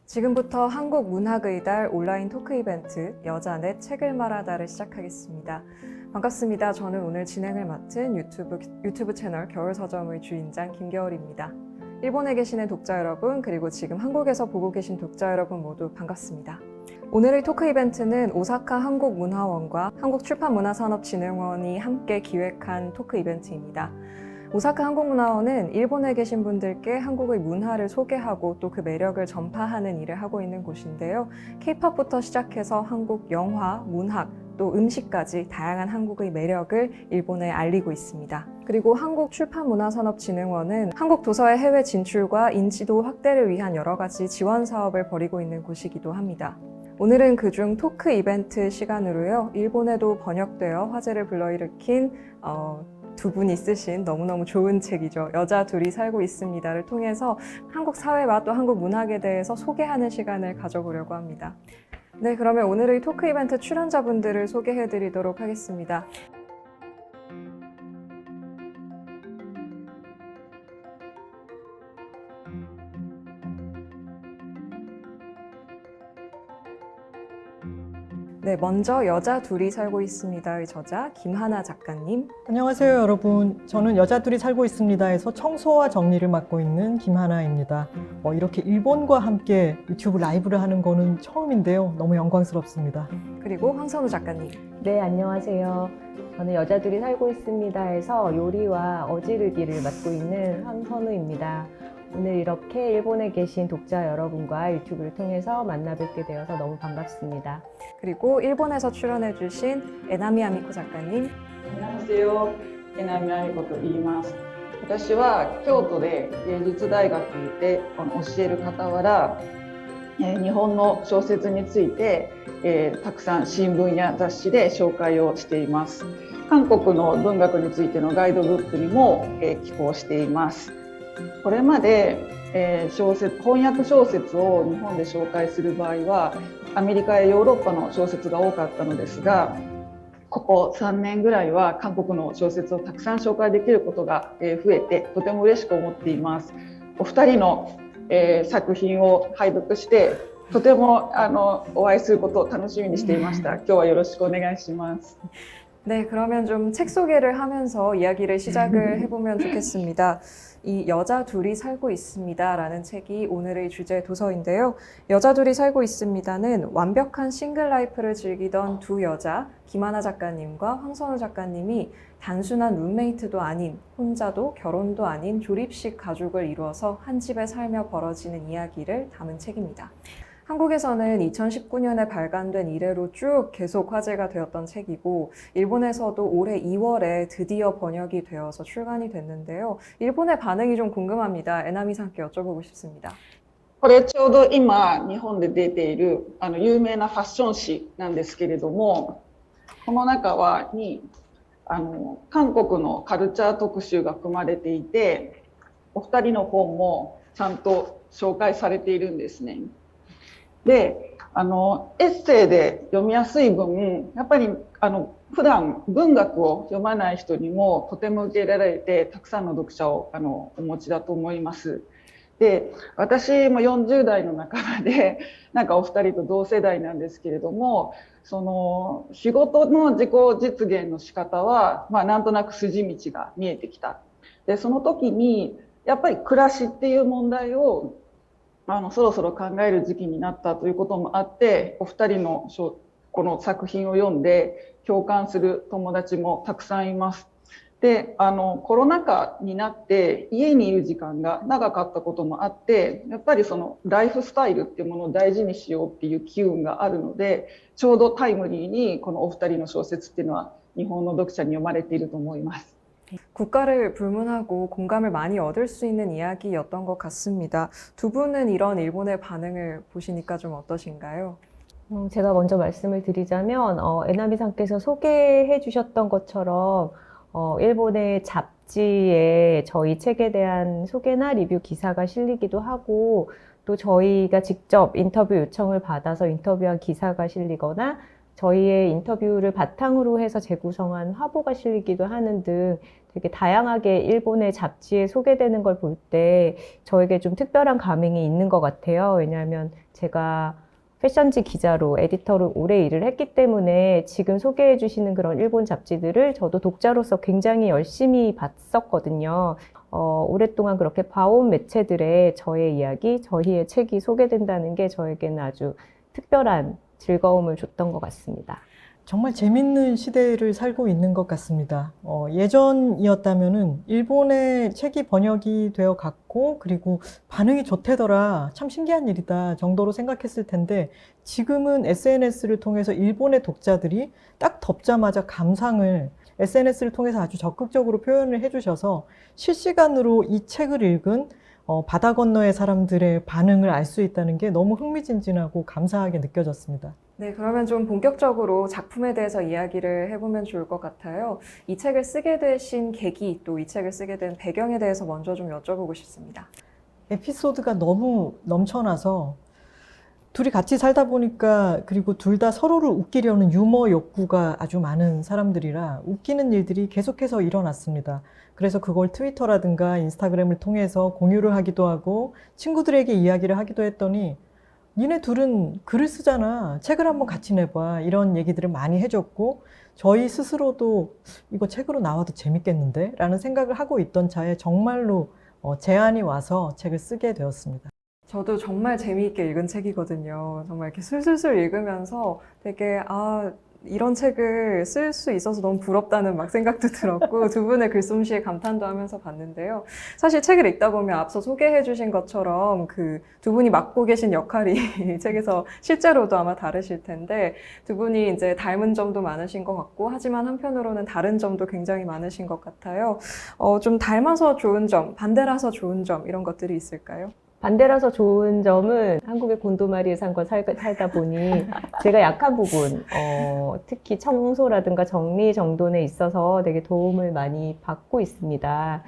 지금부터 한국문학의 달 온라인 토크 이벤트 여자넷 책을 말하다를 시작하겠습니다. 반갑습니다. 저는 오늘 진행을 맡은 유튜브 채널 겨울서점의 주인장 김겨울입니다. 일본에 계시는 독자 여러분, 그리고 지금 한국에서 보고 계신 독자 여러분 모두 반갑습니다. 오늘의 토크 이벤트는 오사카 한국문화원과 한국출판문화산업진흥원이 함께 기획한 토크 이벤트입니다. 오사카 한국문화원은 일본에 계신 분들께 한국의 문화를 소개하고 또 그 매력을 전파하는 일을 하고 있는 곳인데요. K-팝부터 시작해서 한국 영화, 문학, 또 음식까지 다양한 한국의 매력을 일본에 알리고 있습니다. 그리고 한국출판문화산업진흥원은 한국 도서의 해외 진출과 인지도 확대를 위한 여러 가지 지원 사업을 벌이고 있는 곳이기도 합니다. 오늘은 그중 토크 이벤트 시간으로요. 일본에도 번역되어 화제를 불러일으킨 두 분이 쓰신 너무너무 좋은 책이죠. 여자 둘이 살고 있습니다를 통해서 한국 사회와 또 한국 문학에 대해서 소개하는 시간을 가져보려고 합니다. 네, 그러면 오늘의 토크 이벤트 출연자분들을 소개해 드리도록 하겠습니다. 네, 먼저 여자 둘이 살고 있습니다의 저자 김하나 작가님. 안녕하세요, 여러분. 저는 여자 둘이 살고 있습니다에서 청소와 정리를 맡고 있는 김하나입니다. 이렇게 일본과 함께 유튜브 라이브를 하는 거는 처음인데요. 너무 영광스럽습니다. 그리고 황선우 작가님. 네, 안녕하세요. 저는 여자 둘이 살고 있습니다에서 요리와 어지르기를 맡고 있는 황선우입니다. 오늘 이렇게 일본에 계신 독자 여러분과 유튜브를 통해서 만나 뵙게 되어서 너무 반갑습니다. 그리고 일본에서 출연해 주신 에나미 아미코 작가님. 안녕하세요. 에나미アミコと言います。私は京都で芸術大学で教える傍ら、日本の小説について、たくさん新聞や雑誌で紹介をしています。韓国の文学についてのガイドブックにも、寄稿しています。これまで、翻訳小説を日本で紹介する場合はアメリカやヨーロッパの小説が多かったのですが、ここ3年ぐらいは韓国の小説をたくさん紹介できることが増えてとても嬉しく思っています。お二人の作品を拝読してとてもお会いすることを楽しみにしていました。今日はよろしくお願いします。 네, 그러면 좀 책 소개를 하면서 이야기를 시작을 해보면 좋겠습니다. 이 여자 둘이 살고 있습니다 라는 책이 오늘의 주제 도서인데요. 여자 둘이 살고 있습니다는 완벽한 싱글 라이프를 즐기던 두 여자, 김하나 작가님과 황선우 작가님이 단순한 룸메이트도 아닌, 혼자도 결혼도 아닌 조립식 가족을 이루어서 한 집에 살며 벌어지는 이야기를 담은 책입니다. 한국에서는 2019년에 발간된 이래로 쭉 계속 화제가 되었던 책이고, 일본에서도 올해 2월에 드디어 번역이 되어서 출간이 됐는데요. 일본의 반응이 좀 궁금합니다. 에나미さん께 여쭤보고 싶습니다. これちょうど今日本で出ている有名なファッション誌なんですけれども、この中に韓国のカルチャー特集が組まれていて、お二人の本もちゃんと紹介されているんですね。で、エッセイで読みやすい分、やっぱり普段文学を読まない人にもとても受け入れられて、たくさんの読者をお持ちだと思います。で、私も40代の半ばで、なんかお二人と同世代なんですけれども、その仕事の自己実現の仕方は、なんとなく筋道が見えてきた。で、その時にやっぱり暮らしっていう問題をそろそろ考える時期になったということもあって、お二人のこの作品を読んで共感する友達もたくさんいます。で、コロナ禍になって家にいる時間が長かったこともあって、やっぱりそのライフスタイルっていうものを大事にしようっていう機運があるので、ちょうどタイムリーにこのお二人の小説っていうのは日本の読者に読まれていると思います。 국가를 불문하고 공감을 많이 얻을 수 있는 이야기였던 것 같습니다. 두 분은 이런 일본의 반응을 보시니까 좀 어떠신가요? 제가 먼저 말씀을 드리자면 에나미상께서 소개해 주셨던 것처럼 일본의 잡지에 저희 책에 대한 소개나 리뷰 기사가 실리기도 하고, 또 저희가 직접 인터뷰 요청을 받아서 인터뷰한 기사가 실리거나 저희의 인터뷰를 바탕으로 해서 재구성한 화보가 실리기도 하는 등 되게 다양하게 일본의 잡지에 소개되는 걸 볼 때 저에게 좀 특별한 감흥이 있는 것 같아요. 왜냐하면 제가 패션지 기자로, 에디터로 오래 일을 했기 때문에 지금 소개해 주시는 그런 일본 잡지들을 저도 독자로서 굉장히 열심히 봤었거든요. 오랫동안 그렇게 봐온 매체들의 저의 이야기, 저희의 책이 소개된다는 게 저에게는 아주 특별한 즐거움을 줬던 것 같습니다. 정말 재밌는 시대를 살고 있는 것 같습니다. 예전이었다면은 일본의 책이 번역이 되어 갔고 그리고 반응이 좋대더라. 참 신기한 일이다 정도로 생각했을 텐데 지금은 SNS를 통해서 일본의 독자들이 딱 덮자마자 감상을 SNS를 통해서 아주 적극적으로 표현을 해주셔서 실시간으로 이 책을 읽은 바다 건너의 사람들의 반응을 알 수 있다는 게 너무 흥미진진하고 감사하게 느껴졌습니다. 네, 그러면 좀 본격적으로 작품에 대해서 이야기를 해보면 좋을 것 같아요. 이 책을 쓰게 되신 계기, 또 이 책을 쓰게 된 배경에 대해서 먼저 좀 여쭤보고 싶습니다. 에피소드가 너무 넘쳐나서 둘이 같이 살다 보니까 그리고 둘 다 서로를 웃기려는 유머 욕구가 아주 많은 사람들이라 웃기는 일들이 계속해서 일어났습니다. 그래서 그걸 트위터라든가 인스타그램을 통해서 공유를 하기도 하고 친구들에게 이야기를 하기도 했더니 니네 둘은 글을 쓰잖아. 책을 한번 같이 내봐. 이런 얘기들을 많이 해줬고 저희 스스로도 이거 책으로 나와도 재밌겠는데? 라는 생각을 하고 있던 차에 정말로 제안이 와서 책을 쓰게 되었습니다. 저도 정말 재미있게 읽은 책이거든요. 정말 이렇게 술술술 읽으면서 되게, 이런 책을 쓸 수 있어서 너무 부럽다는 막 생각도 들었고, 두 분의 글솜씨에 감탄도 하면서 봤는데요. 사실 책을 읽다 보면 앞서 소개해 주신 것처럼 그 두 분이 맡고 계신 역할이 책에서 실제로도 아마 다르실 텐데, 두 분이 이제 닮은 점도 많으신 것 같고, 하지만 한편으로는 다른 점도 굉장히 많으신 것 같아요. 좀 닮아서 좋은 점, 반대라서 좋은 점, 이런 것들이 있을까요? 반대라서 좋은 점은 한국의 곤도마리에 살다 보니 제가 약한 부분, 특히 청소라든가 정리 정돈에 있어서 되게 도움을 많이 받고 있습니다.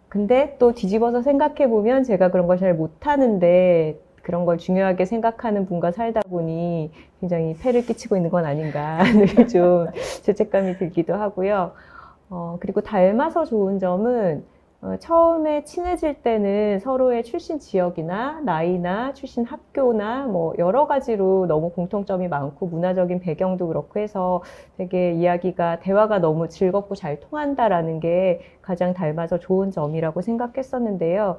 근데 또 뒤집어서 생각해 보면 제가 그런 걸 잘 못하는데 그런 걸 중요하게 생각하는 분과 살다 보니 굉장히 폐를 끼치고 있는 건 아닌가 늘 좀 죄책감이 들기도 하고요. 그리고 닮아서 좋은 점은 처음에 친해질 때는 서로의 출신 지역이나 나이나 출신 학교나 뭐 여러 가지로 너무 공통점이 많고 문화적인 배경도 그렇고 해서 되게 대화가 너무 즐겁고 잘 통한다라는 게 가장 닮아서 좋은 점이라고 생각했었는데요.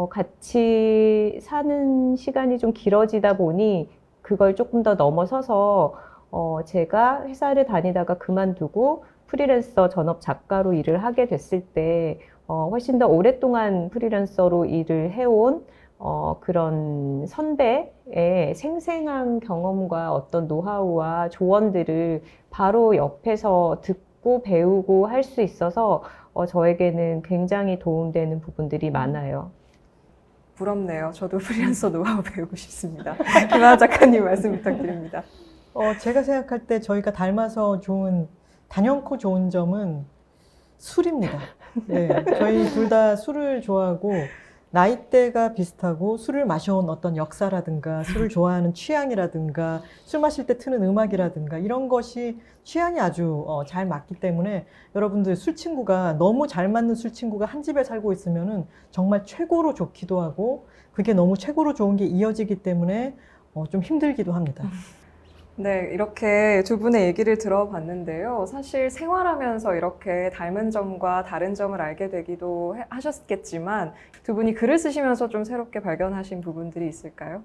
같이 사는 시간이 좀 길어지다 보니 그걸 조금 더 넘어서서 제가 회사를 다니다가 그만두고 프리랜서 전업 작가로 일을 하게 됐을 때 훨씬 더 오랫동안 프리랜서로 일을 해온 그런 선배의 생생한 경험과 어떤 노하우와 조언들을 바로 옆에서 듣고 배우고 할 수 있어서 저에게는 굉장히 도움되는 부분들이 많아요. 부럽네요. 저도 프리랜서 노하우 배우고 싶습니다. 김하나 작가님 말씀 부탁드립니다. 제가 생각할 때 저희가 닮아서 단연코 좋은 점은 술입니다. 네, 저희 둘 다 술을 좋아하고 나이대가 비슷하고 술을 마셔온 어떤 역사라든가 술을 좋아하는 취향이라든가 술 마실 때 트는 음악이라든가 이런 것이 취향이 아주 잘 맞기 때문에 여러분들 너무 잘 맞는 술 친구가 한 집에 살고 있으면은 정말 최고로 좋기도 하고 그게 너무 최고로 좋은 게 이어지기 때문에 좀 힘들기도 합니다. 네, 이렇게 두 분의 얘기를 들어봤는데요. 사실 생활하면서 이렇게 닮은 점과 다른 점을 알게 되기도 하셨겠지만 두 분이 글을 쓰시면서 좀 새롭게 발견하신 부분들이 있을까요?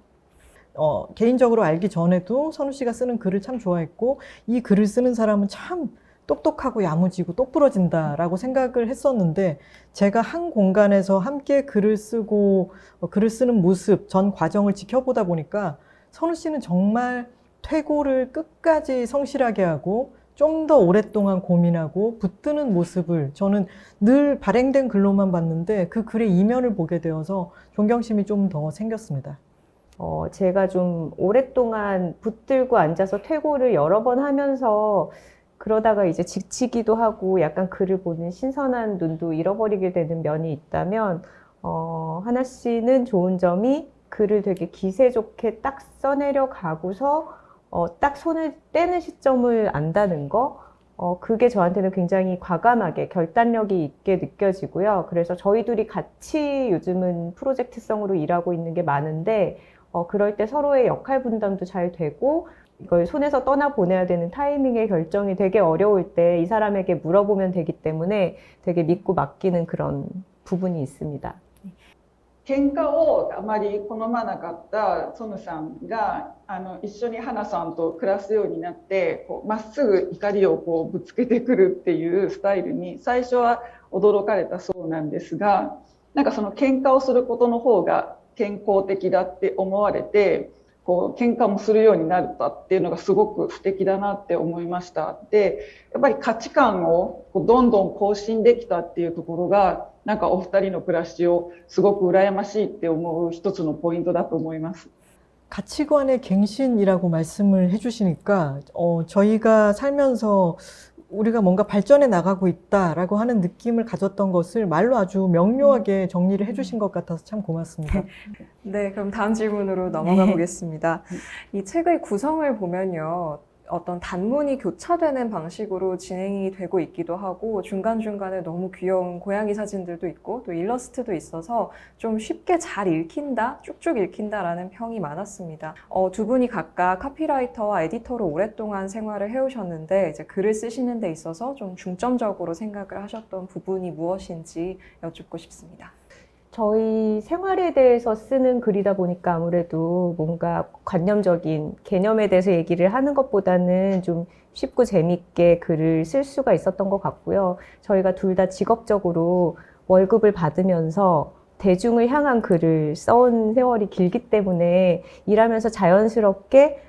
개인적으로 알기 전에도 선우 씨가 쓰는 글을 참 좋아했고 이 글을 쓰는 사람은 참 똑똑하고 야무지고 똑부러진다라고 생각을 했었는데 제가 한 공간에서 함께 글을 쓰고 글을 쓰는 모습, 전 과정을 지켜보다 보니까 선우 씨는 정말 퇴고를 끝까지 성실하게 하고 좀 더 오랫동안 고민하고 붙드는 모습을 저는 늘 발행된 글로만 봤는데 그 글의 이면을 보게 되어서 존경심이 좀 더 생겼습니다. 제가 좀 오랫동안 붙들고 앉아서 퇴고를 여러 번 하면서 그러다가 이제 지치기도 하고 약간 글을 보는 신선한 눈도 잃어버리게 되는 면이 있다면 하나 씨는 좋은 점이 글을 되게 기세 좋게 딱 써내려 가고서 딱 손을 떼는 시점을 안다는 거 그게 저한테는 굉장히 과감하게 결단력이 있게 느껴지고요. 그래서 저희 둘이 같이 요즘은 프로젝트성으로 일하고 있는 게 많은데, 그럴 때 서로의 역할 분담도 잘 되고, 이걸 손에서 떠나 보내야 되는 타이밍의 결정이 되게 어려울 때 이 사람에게 물어보면 되기 때문에 되게 믿고 맡기는 그런 부분이 있습니다. 喧嘩をあまり好まなかったソヌさんが一緒に花さんと暮らすようになってまっすぐ怒りをぶつけてくるっていうスタイルに最初は驚かれたそうなんですが、なんかその喧嘩をすることの方が健康的だって思われて喧嘩もするようになったっていうのがすごく素敵だなって思いました。で、やっぱり価値観をどんどん更新できたっていうところがなんかお二人の暮らしをすごく羨ましいって思う一つのポイントだと思います。 가치관의 갱신이라고 말씀을 해주시니까 저희가 살면서 우리가 뭔가 발전해 나가고 있다라고 하는 느낌을 가졌던 것을 말로 아주 명료하게 정리를 해주신 것 같아서 참 고맙습니다. 네, 그럼 다음 질문으로 넘어가 보겠습니다. 이 책의 구성을 보면요. 어떤 단문이 교차되는 방식으로 진행이 되고 있기도 하고 중간중간에 너무 귀여운 고양이 사진들도 있고 또 일러스트도 있어서 좀 쉽게 잘 읽힌다, 쭉쭉 읽힌다라는 평이 많았습니다. 두 분이 각각 카피라이터와 에디터로 오랫동안 생활을 해오셨는데 이제 글을 쓰시는 데 있어서 좀 중점적으로 생각을 하셨던 부분이 무엇인지 여쭙고 싶습니다. 저희 생활에 대해서 쓰는 글이다 보니까 아무래도 뭔가 관념적인 개념에 대해서 얘기를 하는 것보다는 좀 쉽고 재밌게 글을 쓸 수가 있었던 것 같고요. 저희가 둘 다 직업적으로 월급을 받으면서 대중을 향한 글을 써온 세월이 길기 때문에 일하면서 자연스럽게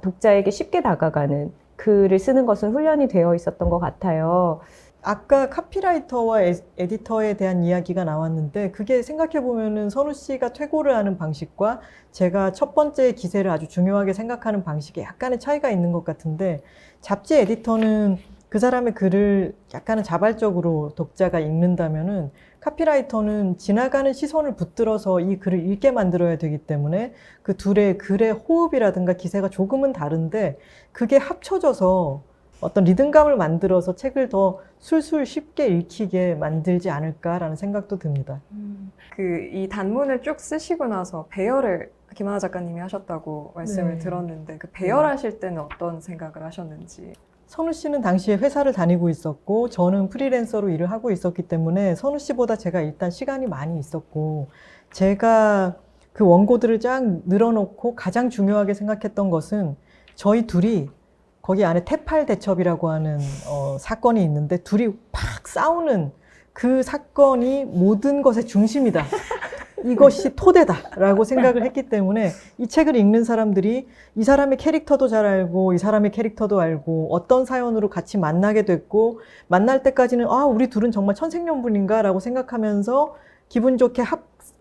독자에게 쉽게 다가가는 글을 쓰는 것은 훈련이 되어 있었던 것 같아요. 아까 카피라이터와 에디터에 대한 이야기가 나왔는데 그게 생각해보면은 선우 씨가 퇴고를 하는 방식과 제가 첫 번째 기세를 아주 중요하게 생각하는 방식에 약간의 차이가 있는 것 같은데 잡지 에디터는 그 사람의 글을 약간은 자발적으로 독자가 읽는다면은 카피라이터는 지나가는 시선을 붙들어서 이 글을 읽게 만들어야 되기 때문에 그 둘의 글의 호흡이라든가 기세가 조금은 다른데 그게 합쳐져서 어떤 리듬감을 만들어서 책을 더 술술 쉽게 읽히게 만들지 않을까라는 생각도 듭니다. 이 단문을 쭉 쓰시고 나서 배열을 김하나 작가님이 하셨다고 말씀을 네. 들었는데 그 배열하실 때는 어떤 생각을 하셨는지. 선우 씨는 당시에 회사를 다니고 있었고 저는 프리랜서로 일을 하고 있었기 때문에 선우 씨보다 제가 일단 시간이 많이 있었고 제가 그 원고들을 쫙 늘어놓고 가장 중요하게 생각했던 것은 저희 둘이 거기 안에 태팔대첩이라고 하는 사건이 있는데 둘이 팍 싸우는 그 사건이 모든 것의 중심이다. 이것이 토대다라고 생각을 했기 때문에 이 책을 읽는 사람들이 이 사람의 캐릭터도 잘 알고 이 사람의 캐릭터도 알고 어떤 사연으로 같이 만나게 됐고 만날 때까지는 우리 둘은 정말 천생연분인가 라고 생각하면서 기분 좋게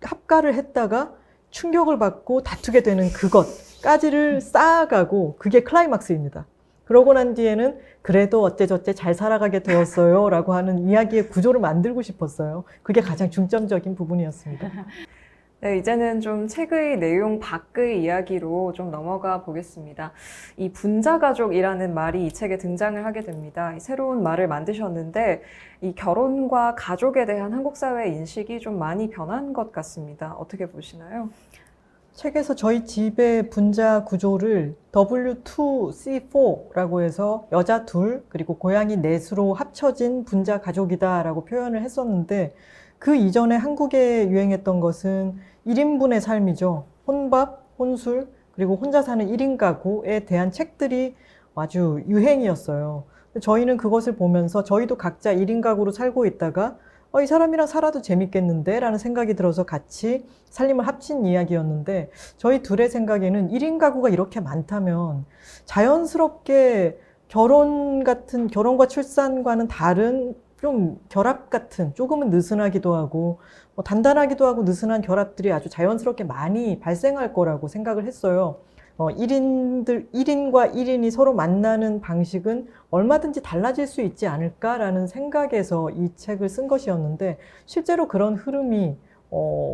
합가를 했다가 충격을 받고 다투게 되는 그것까지를 쌓아가고 그게 클라이막스입니다. 그러고 난 뒤에는 그래도 어째저째 잘 살아가게 되었어요 라고 하는 이야기의 구조를 만들고 싶었어요. 그게 가장 중점적인 부분이었습니다. 네, 이제는 좀 책의 내용 밖의 이야기로 좀 넘어가 보겠습니다. 이 분자가족이라는 말이 이 책에 등장을 하게 됩니다. 이 새로운 말을 만드셨는데 이 결혼과 가족에 대한 한국 사회의 인식이 좀 많이 변한 것 같습니다. 어떻게 보시나요? 책에서 저희 집의 분자 구조를 W2C4라고 해서 여자 둘 그리고 고양이 넷으로 합쳐진 분자 가족이다라고 표현을 했었는데 그 이전에 한국에 유행했던 것은 1인분의 삶이죠. 혼밥, 혼술, 그리고 혼자 사는 1인 가구에 대한 책들이 아주 유행이었어요. 저희는 그것을 보면서 저희도 각자 1인 가구로 살고 있다가 이 사람이랑 살아도 재밌겠는데 라는 생각이 들어서 같이 살림을 합친 이야기였는데 저희 둘의 생각에는 1인 가구가 이렇게 많다면 자연스럽게 결혼과 출산과는 다른 좀 결합 같은 조금은 느슨하기도 하고 단단하기도 하고 느슨한 결합들이 아주 자연스럽게 많이 발생할 거라고 생각을 했어요. 1인과 1인이 서로 만나는 방식은 얼마든지 달라질 수 있지 않을까라는 생각에서 이 책을 쓴 것이었는데 실제로 그런 흐름이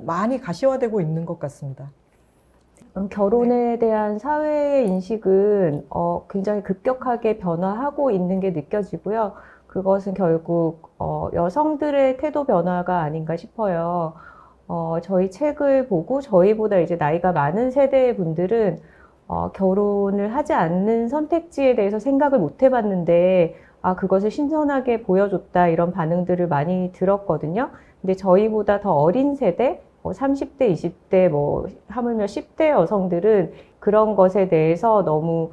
많이 가시화되고 있는 것 같습니다. 결혼에 대한 사회의 인식은 굉장히 급격하게 변화하고 있는 게 느껴지고요. 그것은 결국 여성들의 태도 변화가 아닌가 싶어요. 저희 책을 보고 저희보다 이제 나이가 많은 세대의 분들은 결혼을 하지 않는 선택지에 대해서 생각을 못 해봤는데 그것을 신선하게 보여줬다 이런 반응들을 많이 들었거든요. 근데 저희보다 더 어린 세대 30대, 20대, 하물며 10대 여성들은 그런 것에 대해서 너무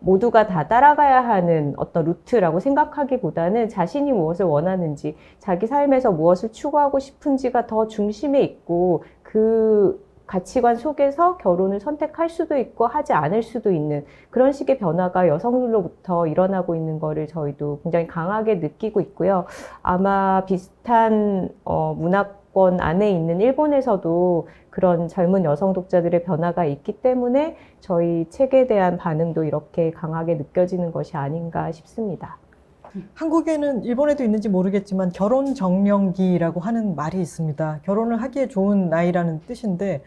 모두가 다 따라가야 하는 어떤 루트라고 생각하기보다는 자신이 무엇을 원하는지, 자기 삶에서 무엇을 추구하고 싶은지가 더 중심에 있고 그 가치관 속에서 결혼을 선택할 수도 있고 하지 않을 수도 있는 그런 식의 변화가 여성들로부터 일어나고 있는 거를 저희도 굉장히 강하게 느끼고 있고요. 아마 비슷한 문화권 안에 있는 일본에서도 그런 젊은 여성 독자들의 변화가 있기 때문에 저희 책에 대한 반응도 이렇게 강하게 느껴지는 것이 아닌가 싶습니다. 한국에는 일본에도 있는지 모르겠지만 결혼 정년기라고 하는 말이 있습니다. 결혼을 하기에 좋은 나이라는 뜻인데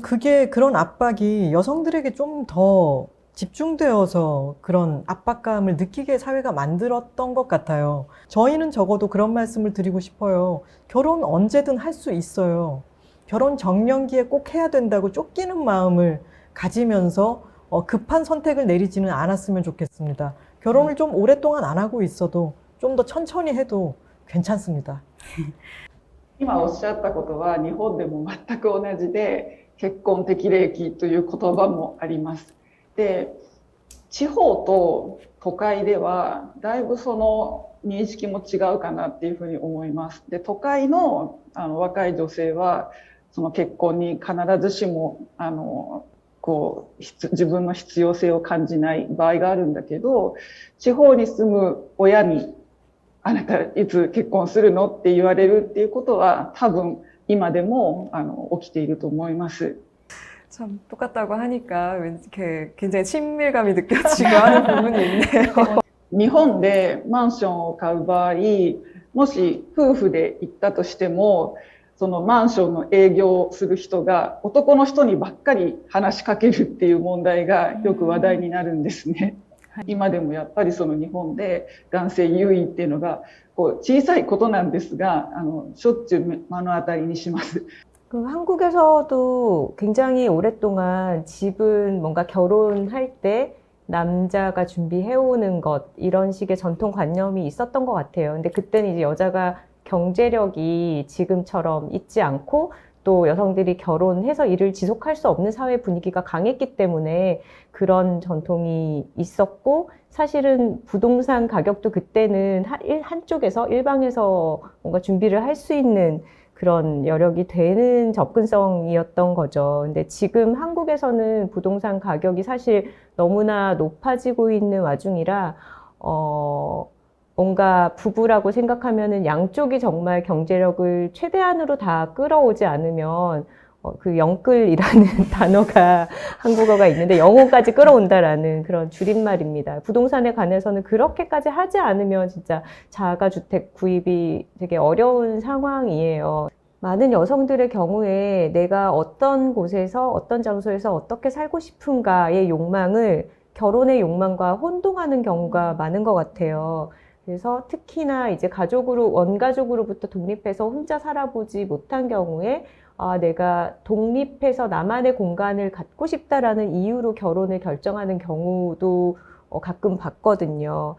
그게 그런 압박이 여성들에게 좀 더 집중되어서 그런 압박감을 느끼게 사회가 만들었던 것 같아요. 저희는 적어도 그런 말씀을 드리고 싶어요. 결혼 언제든 할 수 있어요. 결혼 정년기에 꼭 해야 된다고 쫓기는 마음을 가지면서 급한 선택을 내리지는 않았으면 좋겠습니다. 결혼을 좀 오랫동안 안 하고 있어도 좀 더 천천히 해도 괜찮습니다. 今おっしゃったことは日本でも全く同じで、結婚適齢期という言葉もあります。で、地方と都会ではだいぶその認識も違うかなっていうふうに思います。で、都会の若い女性はその結婚に必ずしも自分の必要性を感じない場合があるんだけど、地方に住む親にあなたいつ結婚するのって言われるっていうことは多分今でも起きていると思います。 참 똑같다고 하니까 왠지 이렇게 굉장히 친밀감이 느껴지고 하는 부분이 있네요. 日本でマンションを買う場合、もし夫婦で行ったとしても、そのマンションの営業をする人が男の人にばっかり話しかけるっていう問題がよく話題になるんですね。今でもやっぱりその日本で男性優位っていうのが小さいことなんですが、しょっちゅう目の当たりにします。 한국에서도 굉장히 오랫동안 집은 뭔가 결혼할 때 남자가 준비해오는 것, 이런 식의 전통관념이 있었던 것 같아요. 근데 그때는 이제 여자가 경제력이 지금처럼 있지 않고 또 여성들이 결혼해서 일을 지속할 수 없는 사회 분위기가 강했기 때문에 그런 전통이 있었고, 사실은 부동산 가격도 그때는 한쪽에서 일방에서 뭔가 준비를 할 수 있는 그런 여력이 되는 접근성이었던 거죠. 근데 지금 한국에서는 부동산 가격이 사실 너무나 높아지고 있는 와중이라 뭔가 부부라고 생각하면은 양쪽이 정말 경제력을 최대한으로 다 끌어오지 않으면 그 영끌이라는 단어가 한국어가 있는데 영혼까지 끌어온다라는 그런 줄임말입니다. 부동산에 관해서는 그렇게까지 하지 않으면 진짜 자가주택 구입이 되게 어려운 상황이에요. 많은 여성들의 경우에 내가 어떤 곳에서 어떤 장소에서 어떻게 살고 싶은가의 욕망을 결혼의 욕망과 혼동하는 경우가 많은 것 같아요. 그래서 특히나 이제 원가족으로부터 독립해서 혼자 살아보지 못한 경우에 내가 독립해서 나만의 공간을 갖고 싶다라는 이유로 결혼을 결정하는 경우도 가끔 봤거든요.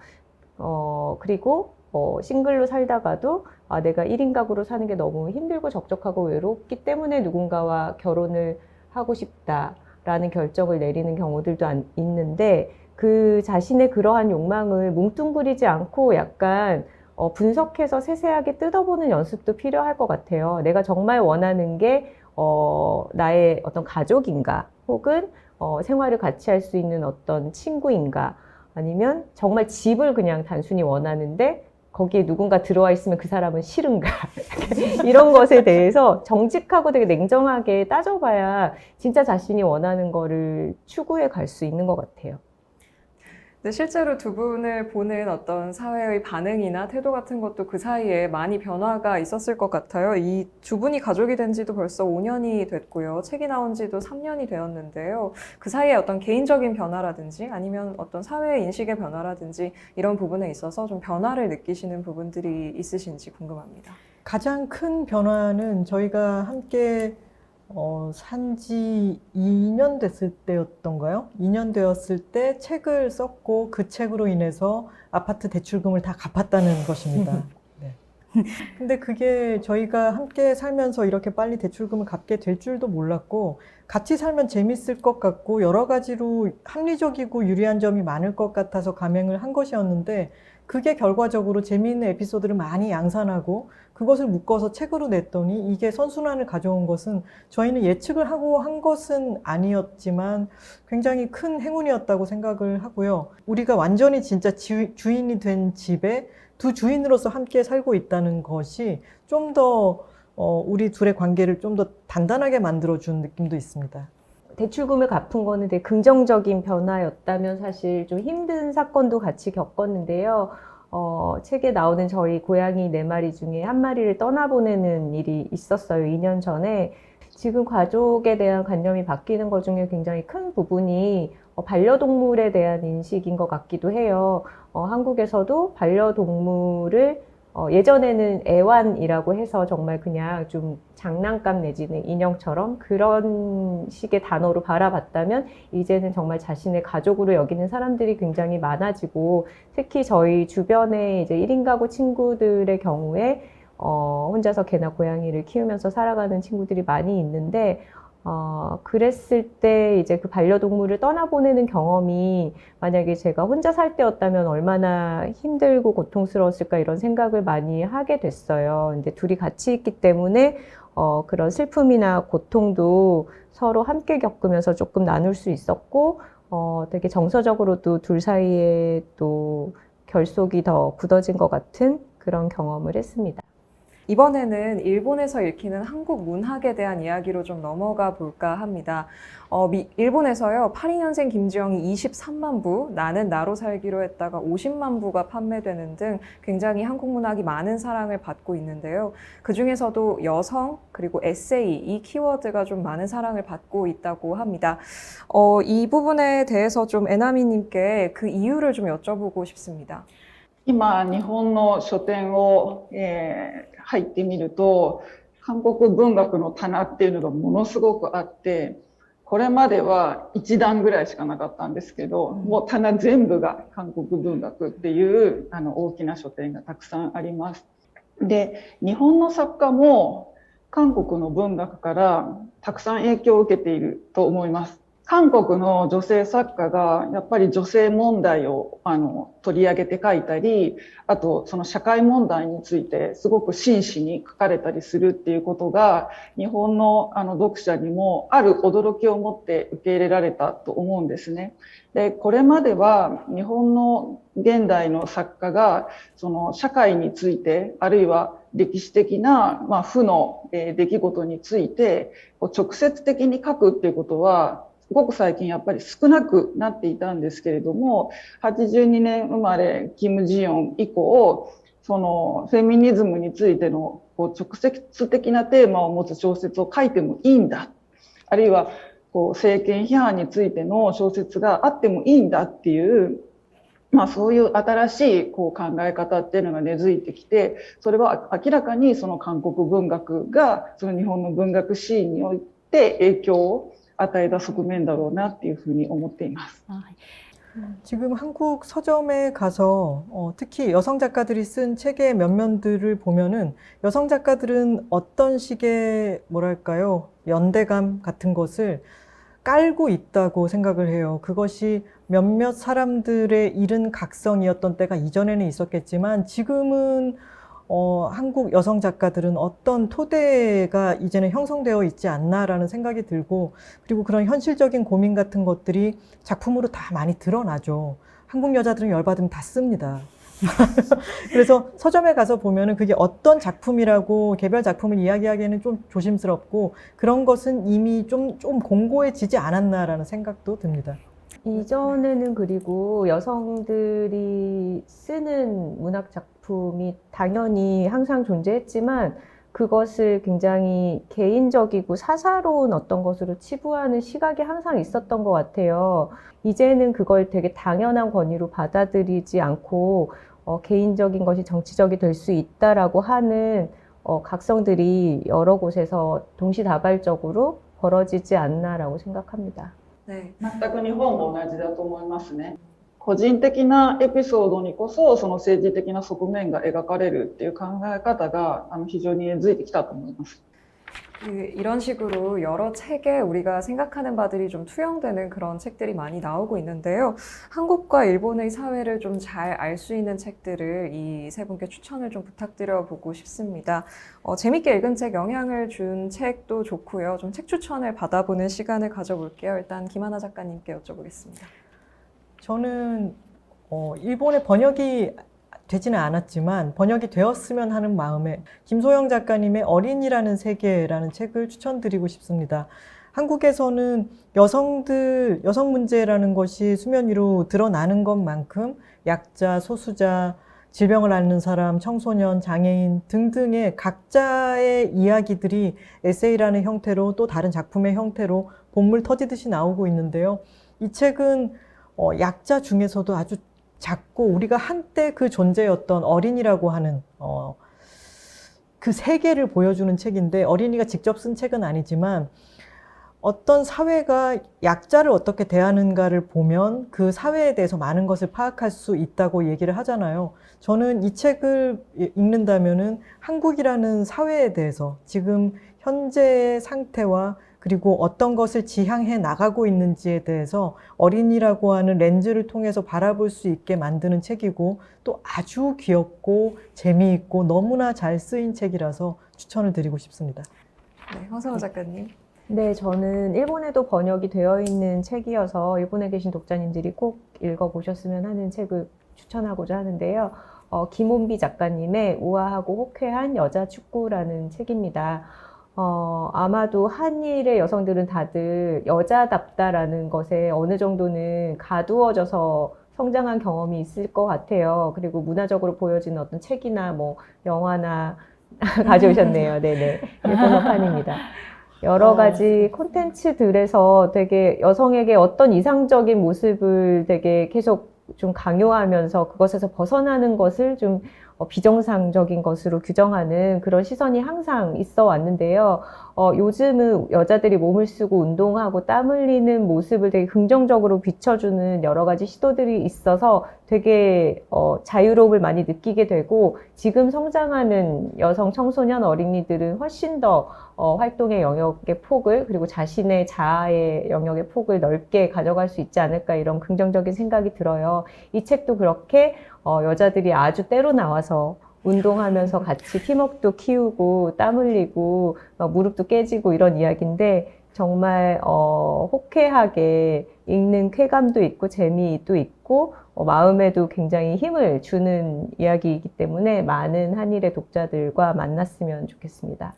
그리고 싱글로 살다가도 내가 1인 가구로 사는 게 너무 힘들고 적적하고 외롭기 때문에 누군가와 결혼을 하고 싶다라는 결정을 내리는 경우들도 있는데, 그 자신의 그러한 욕망을 뭉뚱그리지 않고 약간 분석해서 세세하게 뜯어보는 연습도 필요할 것 같아요. 내가 정말 원하는 게 나의 어떤 가족인가, 혹은 생활을 같이 할 수 있는 어떤 친구인가, 아니면 정말 집을 그냥 단순히 원하는데 거기에 누군가 들어와 있으면 그 사람은 싫은가 이런 것에 대해서 정직하고 되게 냉정하게 따져봐야 진짜 자신이 원하는 거를 추구해 갈 수 있는 것 같아요. 근데 실제로 두 분을 보는 어떤 사회의 반응이나 태도 같은 것도 그 사이에 많이 변화가 있었을 것 같아요. 이 두 분이 가족이 된 지도 벌써 5년이 됐고요. 책이 나온 지도 3년이 되었는데요. 그 사이에 어떤 개인적인 변화라든지 아니면 어떤 사회 인식의 변화라든지 이런 부분에 있어서 좀 변화를 느끼시는 부분들이 있으신지 궁금합니다. 가장 큰 변화는 저희가 함께 산지 2년 됐을 때였던가요? 2년 되었을 때 책을 썼고 그 책으로 인해서 아파트 대출금을 다 갚았다는 것입니다. 네. 근데 그게 저희가 함께 살면서 이렇게 빨리 대출금을 갚게 될 줄도 몰랐고 같이 살면 재밌을 것 같고 여러 가지로 합리적이고 유리한 점이 많을 것 같아서 감행을 한 것이었는데 그게 결과적으로 재미있는 에피소드를 많이 양산하고 그것을 묶어서 책으로 냈더니 이게 선순환을 가져온 것은 저희는 예측을 하고 한 것은 아니었지만 굉장히 큰 행운이었다고 생각을 하고요. 우리가 완전히 진짜 주인이 된 집에 두 주인으로서 함께 살고 있다는 것이 좀 더 우리 둘의 관계를 좀 더 단단하게 만들어준 느낌도 있습니다. 대출금을 갚은 거는 되게 긍정적인 변화였다면 사실 좀 힘든 사건도 같이 겪었는데요. 책에 나오는 저희 고양이 4마리 중에 한 마리를 떠나보내는 일이 있었어요. 2년 전에. 지금 가족에 대한 관념이 바뀌는 것 중에 굉장히 큰 부분이 반려동물에 대한 인식인 것 같기도 해요. 한국에서도 반려동물을 예전에는 애완이라고 해서 정말 그냥 좀 장난감 내지는 인형처럼 그런 식의 단어로 바라봤다면 이제는 정말 자신의 가족으로 여기는 사람들이 굉장히 많아지고 특히 저희 주변에 이제 1인 가구 친구들의 경우에 혼자서 개나 고양이를 키우면서 살아가는 친구들이 많이 있는데 그랬을 때 이제 그 반려동물을 떠나보내는 경험이 만약에 제가 혼자 살 때였다면 얼마나 힘들고 고통스러웠을까 이런 생각을 많이 하게 됐어요. 근데 둘이 같이 있기 때문에 그런 슬픔이나 고통도 서로 함께 겪으면서 조금 나눌 수 있었고 되게 정서적으로도 둘 사이에 또 결속이 더 굳어진 것 같은 그런 경험을 했습니다. 이번에는 일본에서 읽히는 한국 문학에 대한 이야기로 좀 넘어가 볼까 합니다. 일본에서요, 82년생 김지영이 23만 부, 나는 나로 살기로 했다가 50만 부가 판매되는 등 굉장히 한국 문학이 많은 사랑을 받고 있는데요. 그 중에서도 여성, 그리고 에세이, 이 키워드가 좀 많은 사랑을 받고 있다고 합니다. 이 부분에 대해서 좀 에나미님께 그 이유를 좀 여쭤보고 싶습니다. 今、日本の書店を、入ってみると、韓国文学の棚っていうのがものすごくあって、これまでは1段ぐらいしかなかったんですけど、もう棚全部が韓国文学っていう大きな書店がたくさんあります。で、日本の作家も韓国の文学からたくさん影響を受けていると思います。韓国の女性作家がやっぱり女性問題を取り上げて書いたり、あとその社会問題についてすごく真摯に書かれたりするっていうことが日本の読者にもある驚きを持って受け入れられたと思うんですね。で、これまでは日本の現代の作家がその社会についてあるいは歴史的な負の出来事について直接的に書くっていうことはすごく最近やっぱり少なくなっていたんですけれども、82年生まれキム・ジヨン以降、そのフェミニズムについての直接的なテーマを持つ小説を書いてもいいんだ、あるいは政権批判についての小説があってもいいんだっていう、そういう新しい考え方っていうのが根付いてきて、それは明らかにその韓国文学がその日本の文学シーンにおいて影響を与えた側面だろうなっていうふうに思っています。 지금 한국 서점에 가서 특히 여성 작가들이 쓴 책의 면면들을 보면은 여성 작가들은 어떤 식의 뭐랄까요, 연대감 같은 것을 깔고 있다고 생각을 해요. 그것이 몇몇 사람들의 잃은 각성이었던 때가 이전에는 있었겠지만 지금은 한국 여성 작가들은 어떤 토대가 이제는 형성되어 있지 않나라는 생각이 들고, 그리고 그런 현실적인 고민 같은 것들이 작품으로 다 많이 드러나죠. 한국 여자들은 열받으면 다 씁니다. 그래서 서점에 가서 보면은 그게 어떤 작품이라고 개별 작품을 이야기하기에는 좀 조심스럽고, 그런 것은 이미 좀 공고해지지 않았나라는 생각도 듭니다. 이전에는 그리고 여성들이 쓰는 문학 작품이 당연히 항상 존재했지만 그것을 굉장히 개인적이고 사사로운 어떤 것으로 치부하는 시각이 항상 있었던 것 같아요. 이제는 그걸 되게 당연한 권위로 받아들이지 않고 개인적인 것이 정치적이 될 수 있다라고 하는 각성들이 여러 곳에서 동시다발적으로 벌어지지 않나라고 생각합니다. 네. 全く日本も同じだと思いますね。個人的なエピソードにこそその政治的な側面が描かれるっていう考え方が非常に根付いてきたと思います。 이런 식으로 여러 책에 우리가 생각하는 바들이 좀 투영되는 그런 책들이 많이 나오고 있는데요. 한국과 일본의 사회를 좀 잘 알 수 있는 책들을 이 세 분께 추천을 좀 부탁드려 보고 싶습니다. 재밌게 읽은 책, 영향을 준 책도 좋고요. 좀 책 추천을 받아보는 시간을 가져볼게요. 일단 김하나 작가님께 여쭤보겠습니다. 저는 일본의 번역이 되지는 않았지만 번역이 되었으면 하는 마음에 김소영 작가님의 어린이라는 세계라는 책을 추천드리고 싶습니다. 한국에서는 여성 문제라는 것이 수면 위로 드러나는 것만큼 약자, 소수자, 질병을 앓는 사람, 청소년, 장애인 등등의 각자의 이야기들이 에세이라는 형태로 또 다른 작품의 형태로 본물 터지듯이 나오고 있는데요. 이 책은 약자 중에서도 아주 작고 우리가 한때 그 존재였던 어린이라고 하는 그 세계를 보여주는 책인데 어린이가 직접 쓴 책은 아니지만 어떤 사회가 약자를 어떻게 대하는가를 보면 그 사회에 대해서 많은 것을 파악할 수 있다고 얘기를 하잖아요. 저는 이 책을 읽는다면은 한국이라는 사회에 대해서 지금 현재의 상태와 그리고 어떤 것을 지향해 나가고 있는지에 대해서 어린이라고 하는 렌즈를 통해서 바라볼 수 있게 만드는 책이고 또 아주 귀엽고 재미있고 너무나 잘 쓰인 책이라서 추천을 드리고 싶습니다. 네, 황성호 작가님. 네, 저는 일본에도 번역이 되어 있는 책이어서 일본에 계신 독자님들이 꼭 읽어보셨으면 하는 책을 추천하고자 하는데요. 김온비 작가님의 우아하고 호쾌한 여자 축구라는 책입니다. 아마도 한일의 여성들은 다들 여자답다라는 것에 어느 정도는 가두어져서 성장한 경험이 있을 것 같아요. 그리고 문화적으로 보여지는 어떤 책이나 뭐 영화나 가져오셨네요. 네네. 일본어판입니다. 여러 가지 콘텐츠들에서 되게 여성에게 어떤 이상적인 모습을 되게 계속 좀 강요하면서 그것에서 벗어나는 것을 좀 비정상적인 것으로 규정하는 그런 시선이 항상 있어 왔는데요. 요즘은 여자들이 몸을 쓰고 운동하고 땀 흘리는 모습을 되게 긍정적으로 비춰주는 여러 가지 시도들이 있어서 되게 자유로움을 많이 느끼게 되고 지금 성장하는 여성, 청소년, 어린이들은 훨씬 더 활동의 영역의 폭을 그리고 자신의 자아의 영역의 폭을 넓게 가져갈 수 있지 않을까 이런 긍정적인 생각이 들어요. 이 책도 그렇게 여자들이 아주 때로 나와서 운동하면서 같이 팀워크도 키우고 땀 흘리고 무릎도 깨지고 이런 이야기인데 정말 호쾌하게 읽는 쾌감도 있고 재미도 있고 마음에도 굉장히 힘을 주는 이야기이기 때문에 많은 한일의 독자들과 만났으면 좋겠습니다.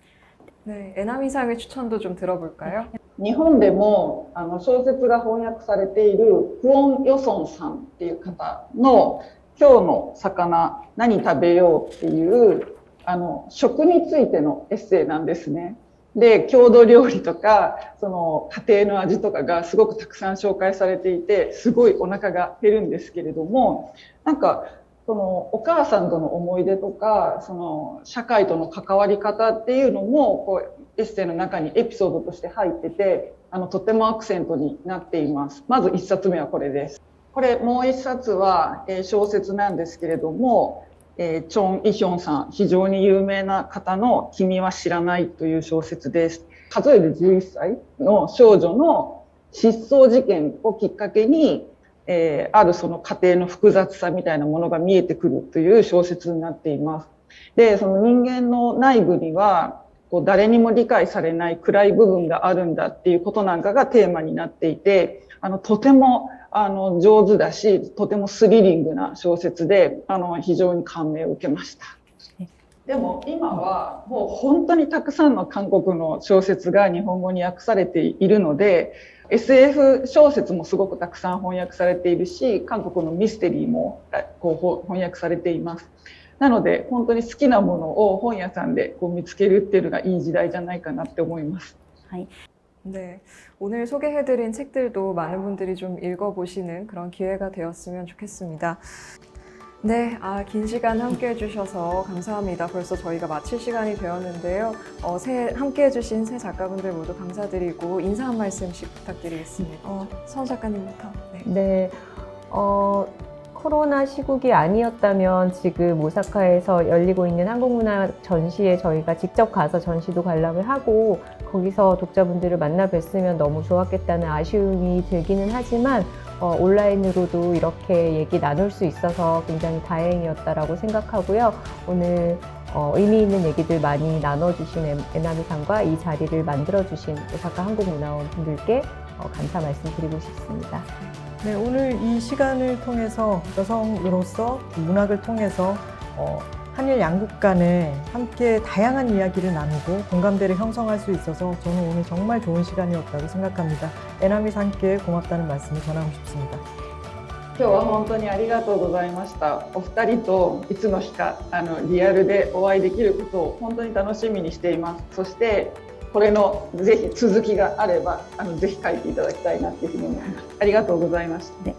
네, 에나미상의 추천도 좀 들어볼까요? 日本でも小説が翻訳されているクオン・ヨソンさんっていう方の今日の魚何食べようっていう食についてのエッセイなんですね。で、郷土料理とかその家庭の味とかがすごくたくさん紹介されていてすごいお腹が減るんですけれども、なんかそのお母さんとの思い出とかその社会との関わり方っていうのもこうエッセイの中にエピソードとして入っててとてもアクセントになっています。まず1冊目はこれです。これもう1冊は小説なんですけれども、チョン・イヒョンさん非常に有名な方の君は知らないという小説です。数えで11歳の少女の失踪事件をきっかけにあるその家庭の複雑さみたいなものが見えてくるという小説になっています。で、その人間の内部にはこう誰にも理解されない暗い部分があるんだっていうことなんかがテーマになっていて、とても上手だし、とてもスリリングな小説で非常に感銘を受けました。でも今はもう本当にたくさんの韓国の小説が日本語に訳されているので、SF 小説もすごくたくさん翻訳されているし、韓国のミステリーもこう翻訳されています。なので本当に好きなものを本屋さんでこう見つけるっていうのがいい時代じゃないかなって思います。 네, 오늘 소개해드린 책들도 많은 분들이 좀 읽어보시는 그런 기회가 되었으면 좋겠습니다. 네, 긴 시간 함께 해주셔서 감사합니다. 벌써 저희가 마칠 시간이 되었는데요. 함께 해주신 세 작가분들 모두 감사드리고 인사 한 말씀씩 부탁드리겠습니다. 선 작가님부터. 네. 네, 코로나 시국이 아니었다면 지금 오사카에서 열리고 있는 한국문화 전시에 저희가 직접 가서 전시도 관람을 하고 거기서 독자분들을 만나 뵀으면 너무 좋았겠다는 아쉬움이 들기는 하지만 온라인으로도 이렇게 얘기 나눌 수 있어서 굉장히 다행이었다라고 생각하고요. 오늘 의미 있는 얘기들 많이 나눠주신 에나미상과 이 자리를 만들어주신 오사카 한국문화원 분들께 감사 말씀드리고 싶습니다. 네, 오늘 이 시간을 통해서 여성으로서 문학을 통해서 한일 양국 간에 함께 다양한 이야기를 나누고 공감대를 형성할 수 있어서 저는 오늘 정말 좋은 시간이었다고 생각합니다. 에나미상께 고맙다는 말씀을 전하고 싶습니다. 今日は本当にありがとうございました。お二人といつの日かリアルでお会いできることを本当に楽しみにしています。そしてこれのぜひ続きがあればぜひ書いていただきたいなというふうに思います。ありがとうございました。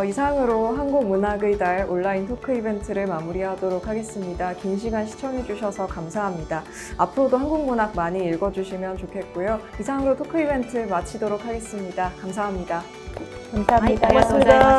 이상으로 한국문학의 달 온라인 토크 이벤트를 마무리하도록 하겠습니다. 긴 시간 시청해주셔서 감사합니다. 앞으로도 한국문학 많이 읽어주시면 좋겠고요. 이상으로 토크 이벤트 마치도록 하겠습니다. 감사합니다. 감사합니다. 고맙습니다.